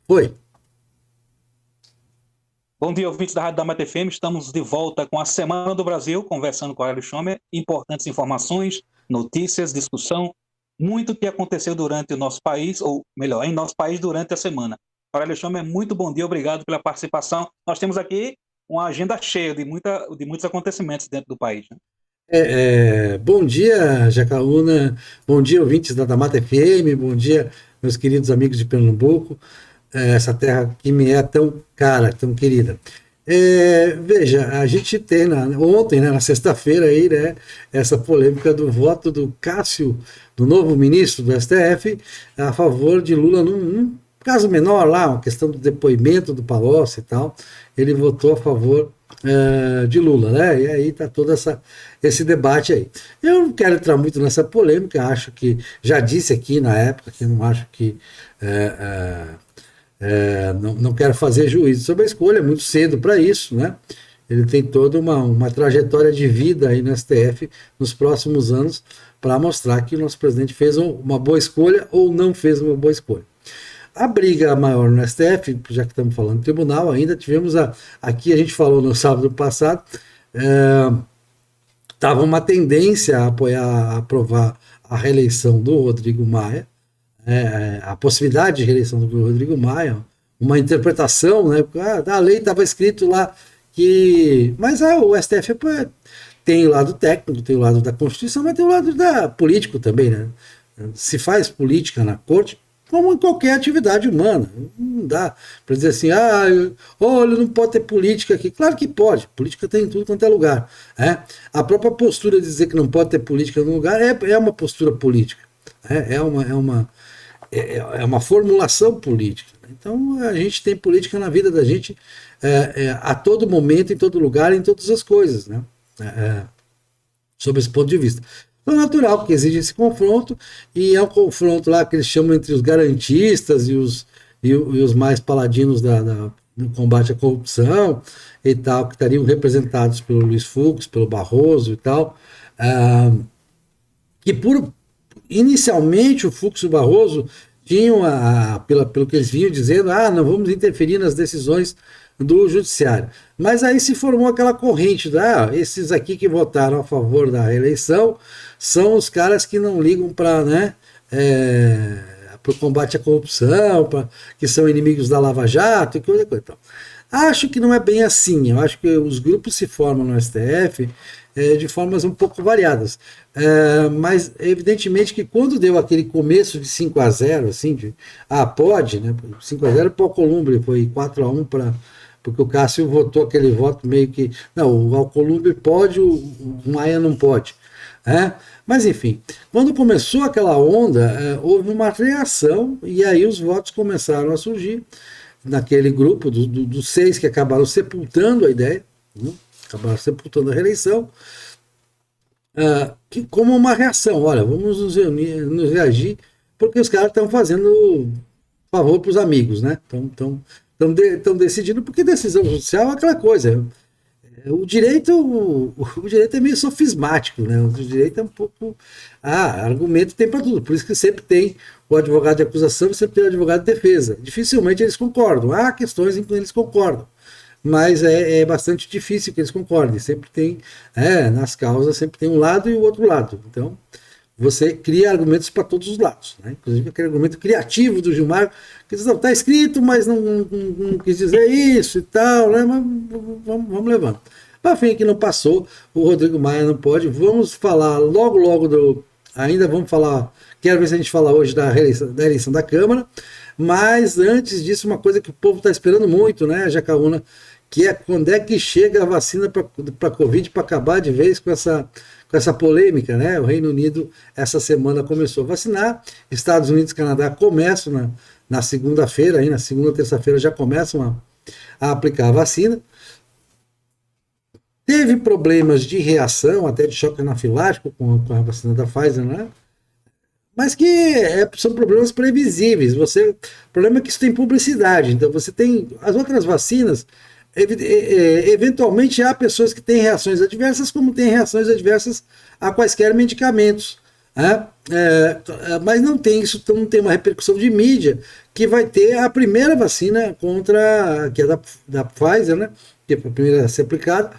Foi. Bom dia, ouvintes da Rádio da Mata FM. Estamos de volta com a Semana do Brasil, conversando com a Aurélio Schomer. Importantes informações, notícias, discussão, muito que aconteceu durante o nosso país, ou melhor, em nosso país durante a semana. Aurélio Schomer, muito bom dia, obrigado pela participação. Nós temos aqui uma agenda cheia de muitos acontecimentos dentro do país, né? Bom dia, Jacaúna. Bom dia, ouvintes da Mata FM. Bom dia, meus queridos amigos de Pernambuco. Essa terra que me é tão cara, tão querida. Veja, a gente tem ontem, né, na sexta-feira, aí, né, essa polêmica do voto do Cássio, do novo ministro do STF, a favor de Lula num caso menor lá, uma questão do depoimento do Palocci e tal. Ele votou a favor de Lula, né? E aí tá todo esse debate aí. Eu não quero entrar muito nessa polêmica, acho que já disse aqui na época que eu não acho que não quero fazer juízo sobre a escolha, é muito cedo para isso, né? Ele tem toda uma trajetória de vida aí no STF nos próximos anos para mostrar que o nosso presidente fez uma boa escolha ou não fez uma boa escolha. A briga maior no STF, já que estamos falando do tribunal, ainda tivemos aqui, a gente falou no sábado passado, estava uma tendência a a aprovar a reeleição do Rodrigo Maia, a possibilidade de reeleição do Rodrigo Maia, uma interpretação, né? A lei estava escrito lá que. Mas o STF tem o lado técnico, tem o lado da Constituição, mas tem o lado político também, né? Se faz política na corte, como em qualquer atividade humana. Não dá para dizer assim, olha, não pode ter política aqui. Claro que pode, política tem em tudo quanto é lugar. A própria postura de dizer que não pode ter política no lugar é uma postura política. É uma formulação política. Então a gente tem política na vida da gente a todo momento, em todo lugar, em todas as coisas, né? Sob esse ponto de vista. Então é natural que exige esse confronto, e é um confronto lá que eles chamam entre os garantistas e os mais paladinos do combate à corrupção e tal, que estariam representados pelo Luiz Fux, pelo Barroso e tal, que inicialmente o Fux e o Barroso tinham, pelo que eles vinham dizendo, não vamos interferir nas decisões do judiciário. Mas aí se formou aquela corrente, esses aqui que votaram a favor da reeleição são os caras que não ligam para o combate à corrupção, que são inimigos da Lava Jato e coisa. Então, acho que não é bem assim. Eu acho que os grupos se formam no STF de formas um pouco variadas. Mas evidentemente que quando deu aquele começo de 5-0, assim, pode, né? 5-0 para o Alcolumbre, foi 4-1 porque o Cássio votou aquele voto meio que. Não, o Alcolumbre pode, o Maia não pode. Mas enfim, quando começou aquela onda, houve uma reação e aí os votos começaram a surgir naquele grupo dos 6 que acabaram sepultando a ideia, né? Acabaram sepultando a reeleição, como uma reação. Olha, vamos nos reagir, porque os caras estão fazendo favor para os amigos, né? Estão decidindo, porque decisão judicial é aquela coisa. O direito é meio sofismático, né? O direito é um pouco. Argumento tem para tudo. Por isso que sempre tem o advogado de acusação e sempre tem o advogado de defesa. Dificilmente eles concordam. Há questões em que eles concordam, mas é bastante difícil que eles concordem. Sempre tem, nas causas, sempre tem um lado e o outro lado. Então, você cria argumentos para todos os lados, né? Inclusive aquele argumento criativo do Gilmar, que diz, está escrito, mas não quis dizer isso e tal, né? Mas vamos levando. Para fim, que não passou, o Rodrigo Maia não pode. Vamos falar logo ainda vamos falar, quero ver se a gente fala hoje da eleição da Câmara, mas antes disso, uma coisa que o povo está esperando muito, né, Jacaúna, que é quando é que chega a vacina para a Covid, para acabar de vez com essa polêmica, né? O Reino Unido essa semana começou a vacinar, Estados Unidos e Canadá começam na segunda-feira, aí na segunda, terça-feira já começam a aplicar a vacina. Teve problemas de reação, até de choque anafilático com a vacina da Pfizer, né? Mas que são problemas previsíveis. O problema é que isso tem publicidade, então você tem as outras vacinas. Eventualmente há pessoas que têm reações adversas, como têm reações adversas a quaisquer medicamentos. né? Mas não tem isso, então não tem uma repercussão de mídia que vai ter a primeira vacina contra, que é da Pfizer, né? Que foi a primeira a ser aplicada,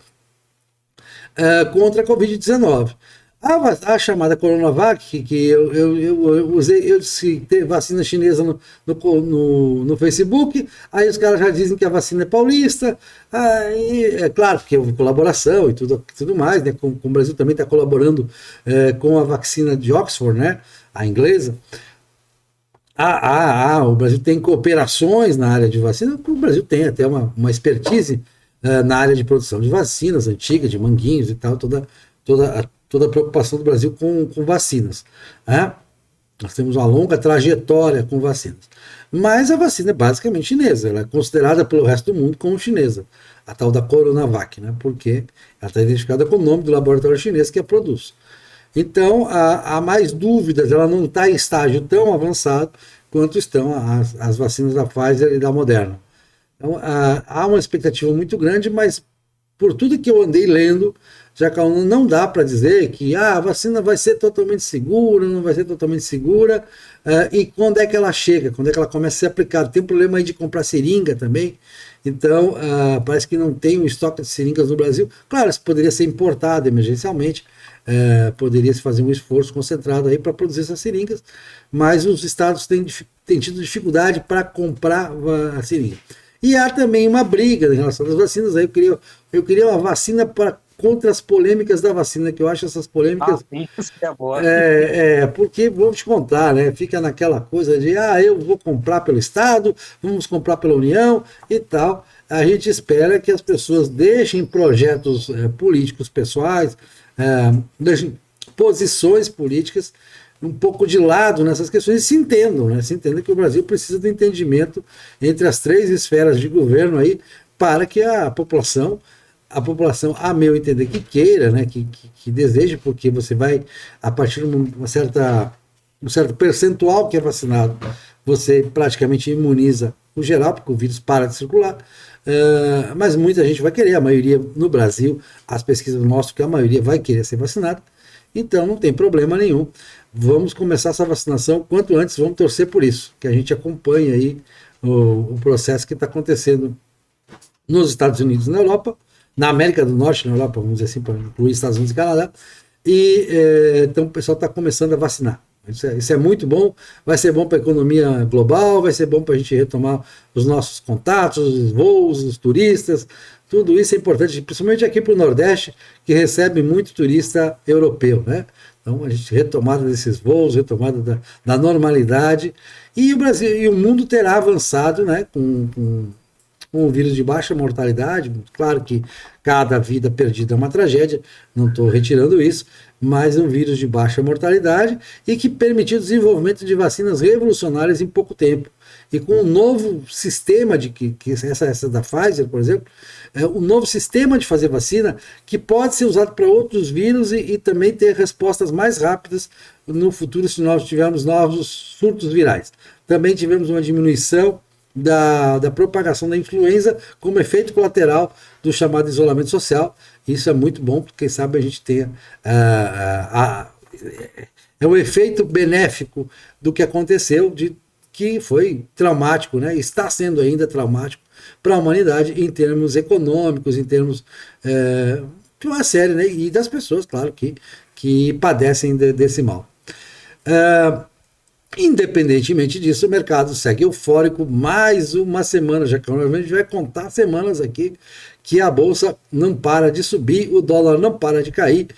contra a Covid-19. A chamada Coronavac, que eu usei, eu citei vacina chinesa no Facebook, aí os caras já dizem que a vacina é paulista, aí é claro que houve colaboração e tudo mais, né? Com o Brasil também está colaborando com a vacina de Oxford, né? A inglesa. O Brasil tem cooperações na área de vacina, o Brasil tem até uma expertise na área de produção de vacinas antiga, de Manguinhos e tal, toda a preocupação do Brasil com vacinas. Né? Nós temos uma longa trajetória com vacinas. Mas a vacina é basicamente chinesa, ela é considerada pelo resto do mundo como chinesa, a tal da Coronavac, né? Porque ela está identificada com o nome do laboratório chinês que a produz. Então, há mais dúvidas, ela não está em estágio tão avançado quanto estão as vacinas da Pfizer e da Moderna. Então, há uma expectativa muito grande, mas por tudo que eu andei lendo, Jacaúna, não dá para dizer que a vacina vai ser totalmente segura, não vai ser totalmente segura, e quando é que ela chega, quando é que ela começa a ser aplicada. Tem um problema aí de comprar seringa também, então parece que não tem um estoque de seringas no Brasil. Claro, isso poderia ser importado emergencialmente, poderia se fazer um esforço concentrado aí para produzir essas seringas, mas os estados têm tido dificuldade para comprar a seringa. E há também uma briga em relação às vacinas. Aí eu queria uma vacina contra as polêmicas da vacina, que eu acho essas polêmicas. Sim, isso é boa. Porque, vou te contar, né? Fica naquela coisa de, eu vou comprar pelo Estado, vamos comprar pela União e tal. A gente espera que as pessoas deixem projetos políticos pessoais, deixem posições políticas um pouco de lado nessas questões e se entendam, né? Se entenda que o Brasil precisa do entendimento entre as 3 esferas de governo aí para que a população, a meu entender, que queira, né? Que deseje, porque você vai, a partir de um certo percentual que é vacinado, você praticamente imuniza o geral, porque o vírus para de circular. Mas muita gente vai querer, a maioria no Brasil, as pesquisas mostram que a maioria vai querer ser vacinada, então não tem problema nenhum. Vamos começar essa vacinação quanto antes, vamos torcer por isso, que a gente acompanhe aí o processo que está acontecendo nos Estados Unidos e na Europa, na América do Norte, na Europa, vamos dizer assim, para incluir Estados Unidos e Canadá, e então o pessoal está começando a vacinar. Isso é muito bom, vai ser bom para a economia global, vai ser bom para a gente retomar os nossos contatos, os voos, os turistas, tudo isso é importante, principalmente aqui para o Nordeste, que recebe muito turista europeu, né? Então, a gente retomada desses voos, retomada da normalidade, e o Brasil e o mundo terá avançado, né, com um vírus de baixa mortalidade. Claro que cada vida perdida é uma tragédia, não estou retirando isso, mas um vírus de baixa mortalidade e que permitiu o desenvolvimento de vacinas revolucionárias em pouco tempo. E com um novo sistema essa da Pfizer, por exemplo, um novo sistema de fazer vacina que pode ser usado para outros vírus e também ter respostas mais rápidas no futuro se nós tivermos novos surtos virais. Também tivemos uma diminuição da propagação da influenza como efeito colateral do chamado isolamento social. Isso é muito bom, porque quem sabe a gente tenha é um efeito benéfico do que aconteceu, que foi traumático, né? Está sendo ainda traumático para a humanidade em termos econômicos, em termos de uma série, né? E das pessoas, claro, que padecem desse mal. Independentemente disso, o mercado segue eufórico mais uma semana, já que a gente vai contar semanas aqui que a bolsa não para de subir, o dólar não para de cair,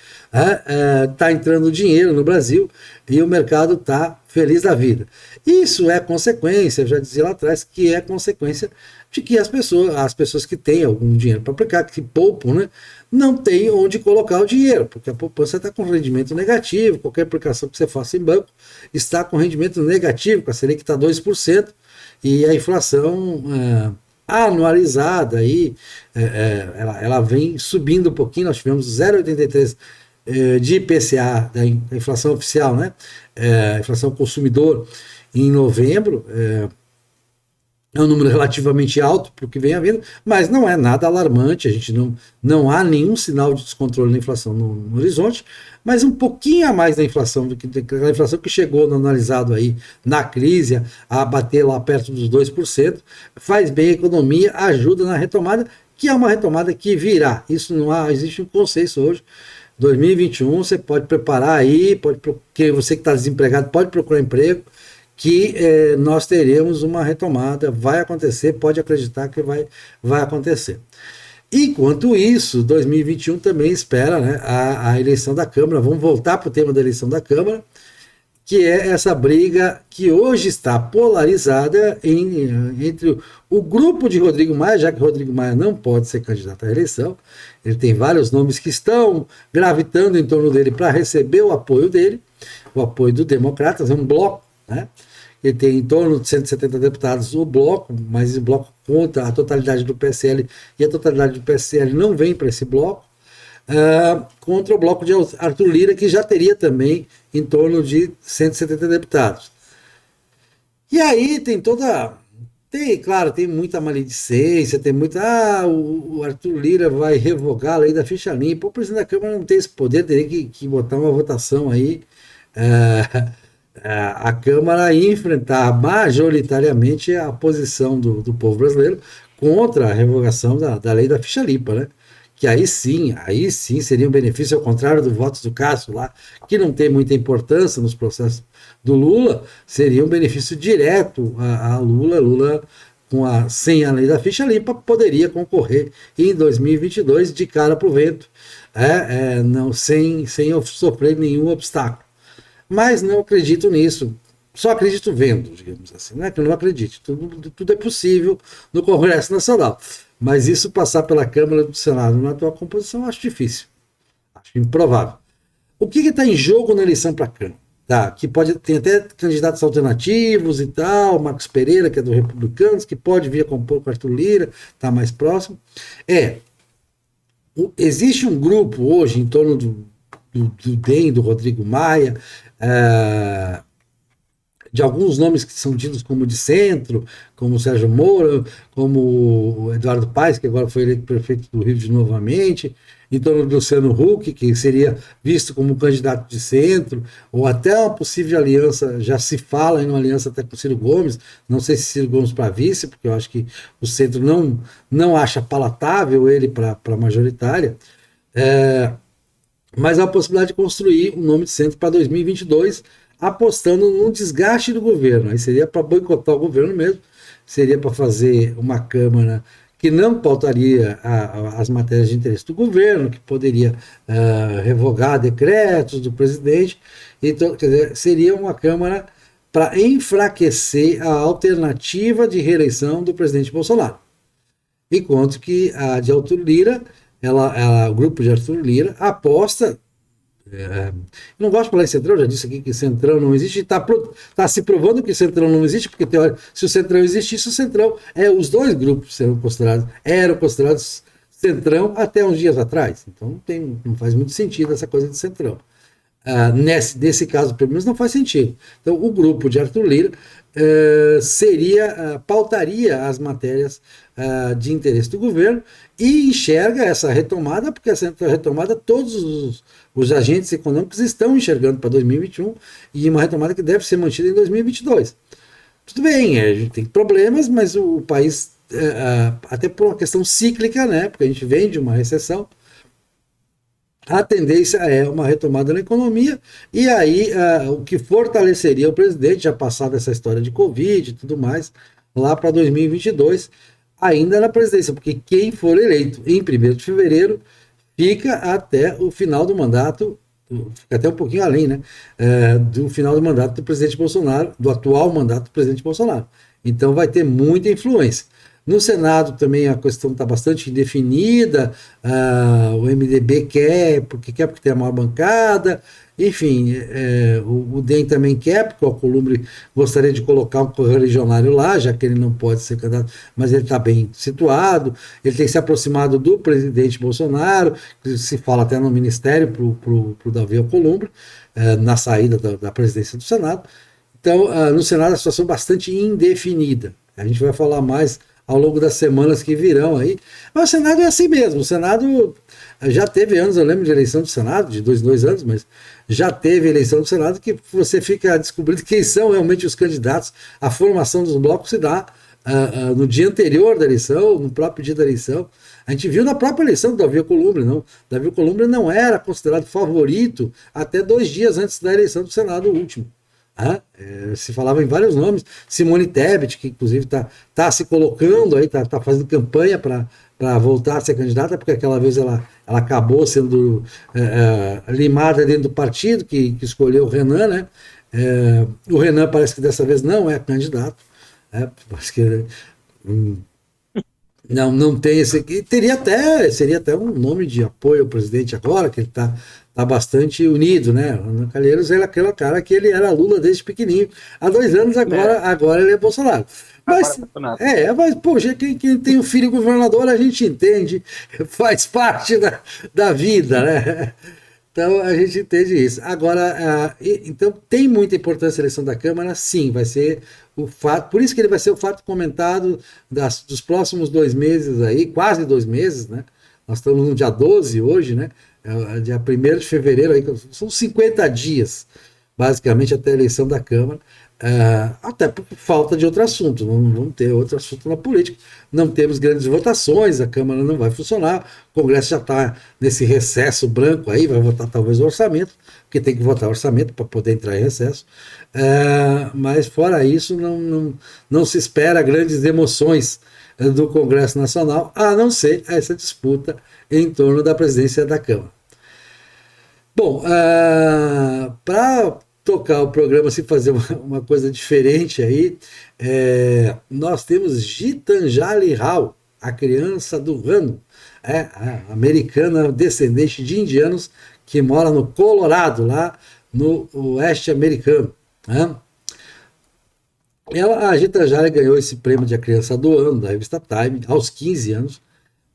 está entrando dinheiro no Brasil e o mercado está feliz da vida. Isso é consequência, eu já dizia lá atrás, que é consequência de que as pessoas que têm algum dinheiro para aplicar, que poupam, né, não têm onde colocar o dinheiro, porque a poupança está com rendimento negativo, qualquer aplicação que você faça em banco está com rendimento negativo, com a Selic está 2%, e a inflação anualizada aí, ela vem subindo um pouquinho. Nós tivemos 0,83 de IPCA, da inflação oficial, né? Inflação consumidor em novembro, É um número relativamente alto para o que vem havendo, mas não é nada alarmante, a gente não há nenhum sinal de descontrole da inflação no horizonte, mas um pouquinho a mais da inflação do que a inflação que chegou no analisado aí na crise a bater lá perto dos 2%, faz bem a economia, ajuda na retomada, que é uma retomada que virá. Isso não há, existe um consenso hoje. 2021 você pode preparar aí, porque você que está desempregado pode procurar emprego, que nós teremos uma retomada, vai acontecer, pode acreditar que vai acontecer. Enquanto isso, 2021 também espera, né, a eleição da Câmara. Vamos voltar para o tema da eleição da Câmara, que é essa briga que hoje está polarizada entre o grupo de Rodrigo Maia, já que Rodrigo Maia não pode ser candidato à eleição. Ele tem vários nomes que estão gravitando em torno dele para receber o apoio dele, o apoio do Democratas, é um bloco, né? Ele tem em torno de 170 deputados o bloco, mas esse bloco conta a totalidade do PSL e a totalidade do PSL não vem para esse bloco, contra o bloco de Arthur Lira, que já teria também em torno de 170 deputados. E aí tem claro, tem muita maledicência, tem muita. O Arthur Lira vai revogar a lei da ficha limpa. O presidente da Câmara não tem esse poder, teria que botar uma votação aí. A Câmara ia enfrentar majoritariamente a posição do povo brasileiro contra a revogação da lei da ficha limpa, né? Que aí sim seria um benefício, ao contrário do voto do Cássio lá, que não tem muita importância nos processos do Lula, seria um benefício direto a Lula. Lula, sem a lei da ficha limpa, poderia concorrer em 2022 de cara para o vento, sem sofrer nenhum obstáculo. Mas não acredito nisso. Só acredito vendo, digamos assim. Não é que eu não acredite. Tudo é possível no Congresso Nacional. Mas isso passar pela Câmara do Senado na atual composição, acho difícil. Acho improvável. O que está em jogo na eleição para a Câmara? Tá, que tem até candidatos alternativos e tal, Marcos Pereira, que é do Republicanos, que pode vir a compor com Arthur Lira, está mais próximo. Existe um grupo hoje em torno do DEM, do Rodrigo Maia, de alguns nomes que são tidos como de centro, como o Sérgio Moro, como o Eduardo Paes, que agora foi eleito prefeito do Rio de Novo novamente, em torno do Luciano Huck, que seria visto como candidato de centro, ou até uma possível aliança, já se fala em uma aliança até com o Ciro Gomes, não sei se Ciro Gomes para vice, porque eu acho que o centro não acha palatável ele para majoritária, mas há a possibilidade de construir um nome de centro para 2022, apostando num desgaste do governo. Aí seria para boicotar o governo mesmo, seria para fazer uma Câmara que não pautaria as matérias de interesse do governo, que poderia revogar decretos do presidente. Então, quer dizer, seria uma Câmara para enfraquecer a alternativa de reeleição do presidente Bolsonaro. Enquanto que a de Arthur Lira, o grupo de Arthur Lira aposta. Não gosto de falar em Centrão, já disse aqui que Centrão não existe, está se provando que Centrão não existe, porque se o Centrão existisse, o Centrão, os dois grupos eram considerados Centrão até uns dias atrás, então não faz muito sentido essa coisa de Centrão. Nesse caso, pelo menos, não faz sentido. Então, o grupo de Arthur Lira pautaria as matérias de interesse do governo e enxerga essa retomada, porque essa retomada todos os agentes econômicos estão enxergando para 2021 e uma retomada que deve ser mantida em 2022. Tudo bem, a gente tem problemas, mas o país, até por uma questão cíclica, né, porque a gente vem de uma recessão, a tendência é uma retomada na economia, e aí o que fortaleceria o presidente, já passado essa história de Covid e tudo mais, lá para 2022, ainda na presidência, porque quem for eleito em 1º de fevereiro fica até o final do mandato, fica até um pouquinho além, né, do final do mandato do presidente Bolsonaro, do atual mandato do presidente Bolsonaro. Então vai ter muita influência. No Senado também a questão está bastante indefinida, o MDB quer porque tem a maior bancada, enfim, o DEM também quer, porque o Alcolumbre gostaria de colocar um correligionário lá, já que ele não pode ser candidato, mas ele está bem situado, ele tem se aproximado do presidente Bolsonaro, se fala até no ministério para o Davi Alcolumbre, na saída da presidência do Senado. Então, no Senado a situação é bastante indefinida. A gente vai falar mais ao longo das semanas que virão aí. Mas o Senado é assim mesmo. O Senado já teve anos, eu lembro de eleição do Senado, de 2 anos, mas já teve eleição do Senado que você fica descobrindo quem são realmente os candidatos. A formação dos blocos se dá no dia anterior da eleição, no próprio dia da eleição. A gente viu na própria eleição do Davi Alcolumbre, não. Davi Alcolumbre não era considerado favorito até 2 dias antes da eleição do Senado último. Se falava em vários nomes. Simone Tebet, que inclusive está se colocando aí, está fazendo campanha para voltar a ser candidata, porque aquela vez ela acabou sendo limada dentro do partido, que escolheu o Renan, né? O Renan parece que dessa vez não é candidato. Parece que não tem esse aqui. Seria até um nome de apoio ao presidente agora, que ele está bastante unido, né? O Renan Calheiros era aquele cara que ele era Lula desde pequenininho. Há 2 anos, agora ele é Bolsonaro. Mas, poxa, quem tem um filho governador, a gente entende, faz parte da vida, né? Então a gente entende isso. Agora, então tem muita importância a eleição da Câmara, sim, vai ser o fato, por isso que ele vai ser o fato comentado dos próximos 2 meses aí, quase 2 meses, né? Nós estamos no dia 12 hoje, né? Dia 1º de fevereiro, aí, são 50 dias, basicamente, até a eleição da Câmara. Até por falta de outro assunto, não vamos ter outro assunto na política, não temos grandes votações, a Câmara não vai funcionar, o Congresso já está nesse recesso branco aí, vai votar talvez o orçamento, porque tem que votar o orçamento para poder entrar em recesso, mas fora isso não se espera grandes emoções do Congresso Nacional, a não ser essa disputa em torno da presidência da Câmara. Bom, para tocar o programa, se fazer uma coisa diferente aí, nós temos Gitanjali Rao, a criança do Rano, a americana descendente de indianos que mora no Colorado, lá no oeste americano. Né? A Gitanjali ganhou esse prêmio de a criança do ano da revista Time aos 15 anos,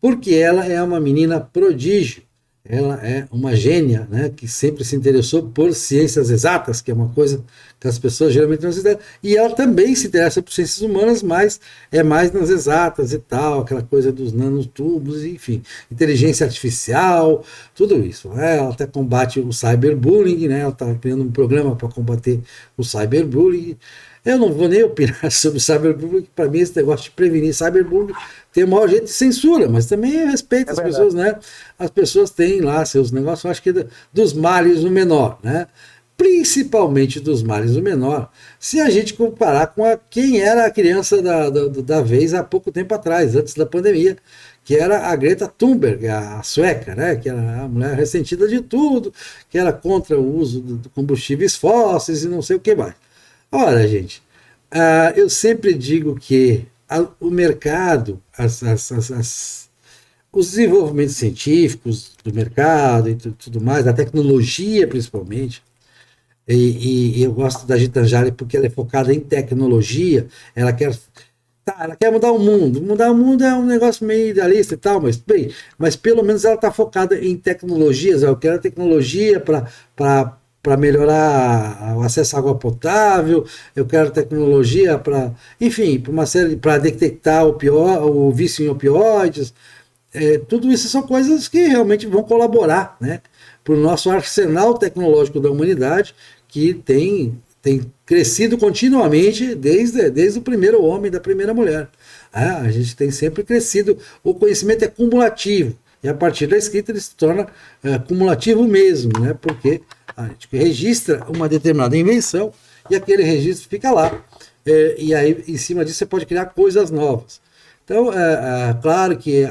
porque ela é uma menina prodígio. Ela é uma gênia, né, que sempre se interessou por ciências exatas, que é uma coisa que as pessoas geralmente não se interessam. E ela também se interessa por ciências humanas, mas é mais nas exatas e tal, aquela coisa dos nanotubos, enfim, inteligência artificial, tudo isso. Né? Ela até combate o cyberbullying, né? Ela está criando um programa para combater o cyberbullying. Eu não vou nem opinar sobre cyberbullying, para mim esse negócio de prevenir cyberbullying tem o maior jeito de censura, mas também respeito as pessoas, né? As pessoas têm lá seus negócios, eu acho que dos males o menor, né? Principalmente dos males o menor, se a gente comparar com quem era a criança da vez há pouco tempo atrás, antes da pandemia, que era a Greta Thunberg, a sueca, né? Que era a mulher ressentida de tudo, que era contra o uso de combustíveis fósseis e não sei o que mais. Ora, gente, eu sempre digo que o mercado, os desenvolvimentos científicos do mercado e tudo mais, da tecnologia principalmente, e eu gosto da Gitanjali porque ela é focada em tecnologia, ela quer mudar o mundo. Mudar o mundo é um negócio meio idealista e tal, mas pelo menos ela está focada em tecnologias. Eu quero tecnologia para melhorar o acesso à água potável, eu quero tecnologia para, enfim, para detectar o vício em opioides. Tudo isso são coisas que realmente vão colaborar, né, para o nosso arsenal tecnológico da humanidade, que tem crescido continuamente desde o primeiro homem, da primeira mulher. A gente tem sempre crescido, o conhecimento é cumulativo, e a partir da escrita ele se torna cumulativo mesmo, né, porque a gente registra uma determinada invenção e aquele registro fica lá. E aí, em cima disso, você pode criar coisas novas. Então, claro que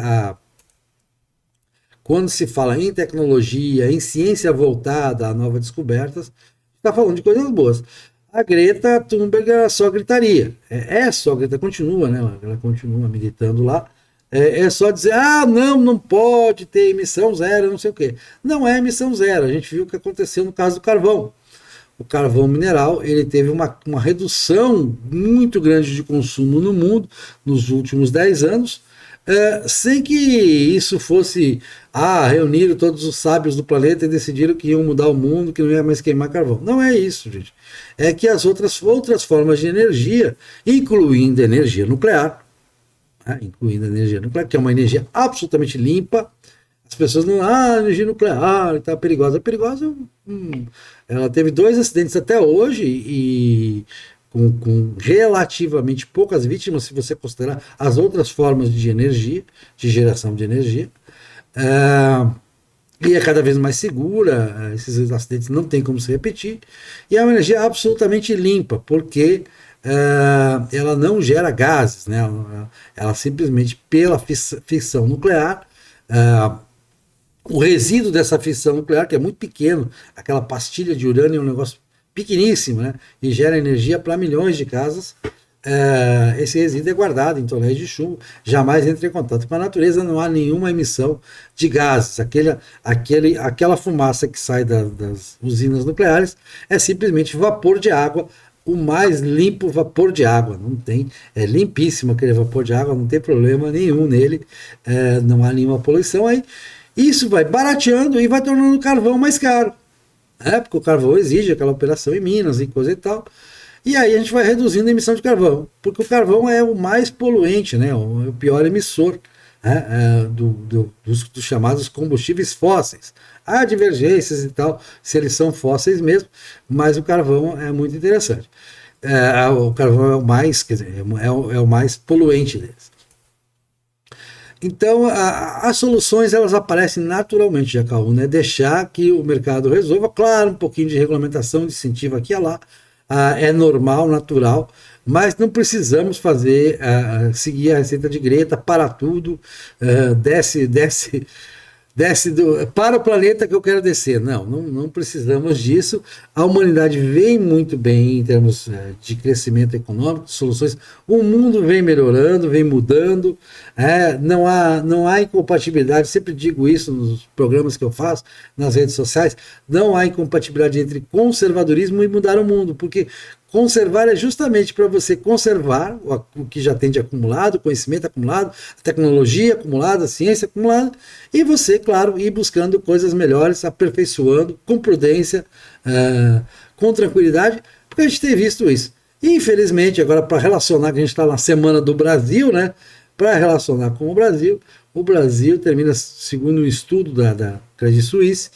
quando se fala em tecnologia, em ciência voltada a novas descobertas, está falando de coisas boas. A Greta Thunberg era só gritaria. Só grita, continua, né? Ela continua militando lá. É só dizer, não pode ter emissão zero, não sei o quê. Não é emissão zero, a gente viu o que aconteceu no caso do carvão. O carvão mineral, ele teve uma redução muito grande de consumo no mundo nos últimos 10 anos, sem que isso fosse, reuniram todos os sábios do planeta e decidiram que iam mudar o mundo, que não ia mais queimar carvão. Não é isso, gente. É que as outras formas de energia, incluindo energia nuclear, que é uma energia absolutamente limpa. As pessoas não, energia nuclear está perigosa. É perigosa, ela teve 2 acidentes até hoje e com relativamente poucas vítimas, se você considerar as outras formas de energia, de geração de energia. E é cada vez mais segura, esses acidentes não tem como se repetir, e é uma energia absolutamente limpa, porque ela não gera gases, né? Ela simplesmente, pela fissão nuclear, o resíduo dessa fissão nuclear, que é muito pequeno, aquela pastilha de urânio é um negócio pequeníssimo, né? E gera energia para milhões de casas. Esse resíduo é guardado em tonéis de chumbo, jamais entra em contato com a natureza, não há nenhuma emissão de gases. Aquela fumaça que sai das usinas nucleares é simplesmente vapor de água, o mais limpo vapor de água. Não tem, é limpíssimo aquele vapor de água, não tem problema nenhum nele, não há nenhuma poluição aí. Isso vai barateando e vai tornando o carvão mais caro, porque o carvão exige aquela operação em Minas e coisa e tal. E aí a gente vai reduzindo a emissão de carvão, porque o carvão é o mais poluente, né, o pior emissor, né, dos chamados combustíveis fósseis. Há divergências e tal, se eles são fósseis mesmo, mas o carvão é muito interessante. O carvão é o mais, quer dizer, é o mais poluente deles. Então, as soluções elas aparecem naturalmente, Jacaú, né? Deixar que o mercado resolva, claro, um pouquinho de regulamentação, de incentivo aqui e lá, é normal, natural, mas não precisamos seguir a receita de Greta para tudo, desce para o planeta que eu quero descer. Não precisamos disso. A humanidade vem muito bem em termos de crescimento econômico, de soluções. O mundo vem melhorando, vem mudando. Não há incompatibilidade, sempre digo isso nos programas que eu faço, nas redes sociais, não há incompatibilidade entre conservadorismo e mudar o mundo, porque conservar é justamente para você conservar o que já tem de acumulado, o conhecimento acumulado, a tecnologia acumulada, a ciência acumulada, e você, claro, ir buscando coisas melhores, aperfeiçoando, com prudência, com tranquilidade, porque a gente tem visto isso. E, infelizmente, agora para relacionar, que a gente está na Semana do Brasil, né? Para relacionar com o Brasil termina, segundo um estudo da Credit Suisse,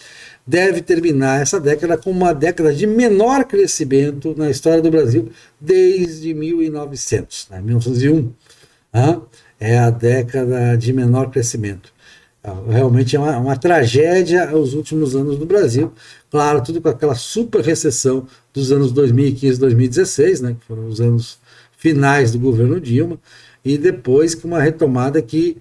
deve terminar essa década como uma década de menor crescimento na história do Brasil desde 1900, né? 1901. É a década de menor crescimento. Realmente é uma tragédia os últimos anos do Brasil. Claro, tudo com aquela super recessão dos anos 2015 e 2016, né, que foram os anos finais do governo Dilma, e depois com uma retomada que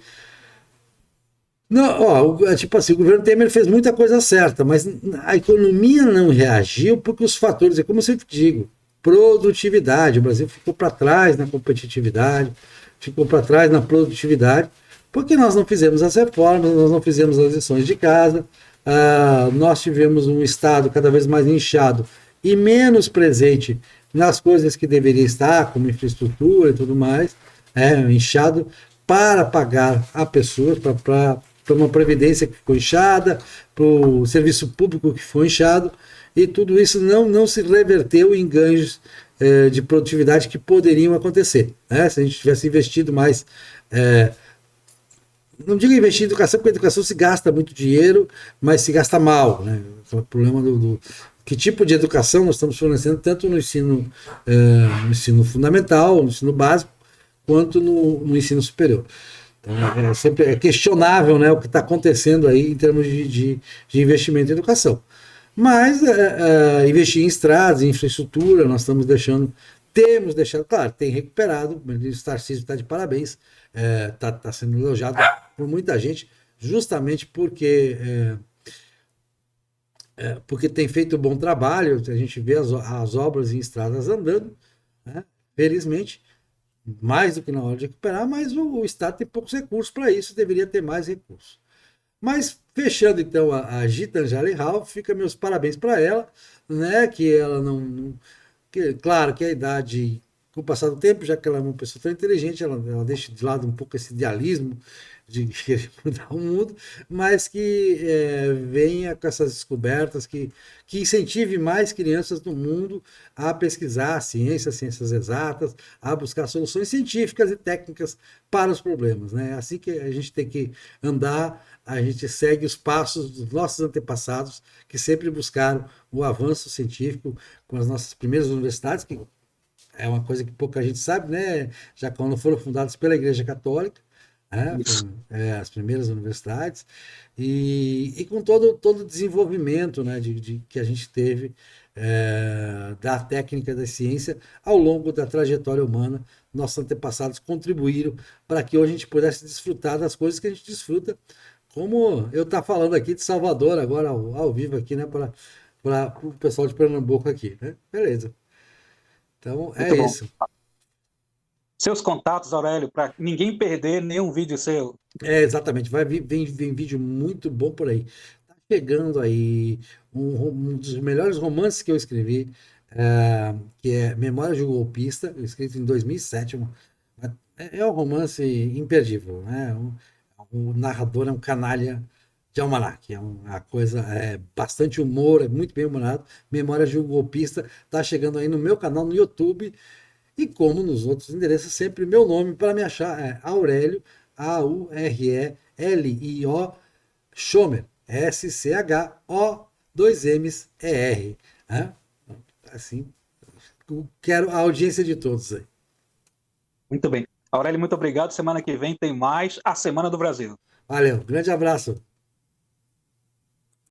tipo assim, o governo Temer fez muita coisa certa, mas a economia não reagiu porque os fatores, é como eu sempre digo, produtividade. O Brasil ficou para trás na competitividade, ficou para trás na produtividade, porque nós não fizemos as reformas, nós não fizemos as lições de casa, nós tivemos um Estado cada vez mais inchado e menos presente nas coisas que deveria estar, como infraestrutura e tudo mais, inchado para pagar a pessoas, para uma previdência que ficou inchada, para o serviço público que foi inchado, e tudo isso não se reverteu em ganhos de produtividade que poderiam acontecer, né? Se a gente tivesse investido mais, não digo investir em educação, porque a educação se gasta muito dinheiro, mas se gasta mal, né? O problema do que tipo de educação nós estamos fornecendo, tanto no ensino fundamental, no ensino básico, quanto no ensino superior. Então, sempre questionável, né, o que está acontecendo aí em termos de investimento em educação. Mas investir em estradas, em infraestrutura, nós temos deixado, claro, tem recuperado, o ministro Tarcísio está de parabéns, está sendo elogiado por muita gente, justamente porque tem feito um bom trabalho, a gente vê as obras em estradas andando, né, felizmente, mais do que na hora de recuperar, mas o Estado tem poucos recursos para isso, deveria ter mais recursos. Mas, fechando então a Gitanjali Ralph, fica meus parabéns para ela, né, que ela claro que a idade com o passar do tempo, já que ela é uma pessoa tão inteligente, ela deixa de lado um pouco esse idealismo de querer mudar o mundo, mas que venha com essas descobertas, que incentive mais crianças no mundo a pesquisar ciências, ciências exatas, a buscar soluções científicas e técnicas para os problemas, né? É assim que a gente tem que andar, a gente segue os passos dos nossos antepassados, que sempre buscaram o avanço científico com as nossas primeiras universidades, que é uma coisa que pouca gente sabe, né? Já quando foram fundadas pela Igreja Católica, né? Isso. Foram, as primeiras universidades, e com todo o desenvolvimento, né, que a gente teve da técnica da ciência ao longo da trajetória humana. Nossos antepassados contribuíram para que hoje a gente pudesse desfrutar das coisas que a gente desfruta, como eu estou falando aqui de Salvador, agora ao vivo aqui, né, para o pessoal de Pernambuco aqui, né? Beleza. Então é Muito bom. isso. Seus contatos, Aurélio, para ninguém perder nenhum vídeo seu. Exatamente, vem vídeo muito bom por aí. Tá chegando aí um dos melhores romances que eu escrevi, que é Memórias de um Golpista, escrito em 2007. É um romance imperdível, né? O narrador é um canalha de almanac, é uma coisa, bastante humor, é muito bem humorado. Memórias de um Golpista tá chegando aí no meu canal no YouTube. E como nos outros endereços, sempre meu nome para me achar é Aurélio, Aurelio Schomer, Scho2Mr, né? Assim, quero a audiência de todos aí. Muito bem. Aurélio, muito obrigado. Semana que vem tem mais A Semana do Brasil. Valeu, grande abraço.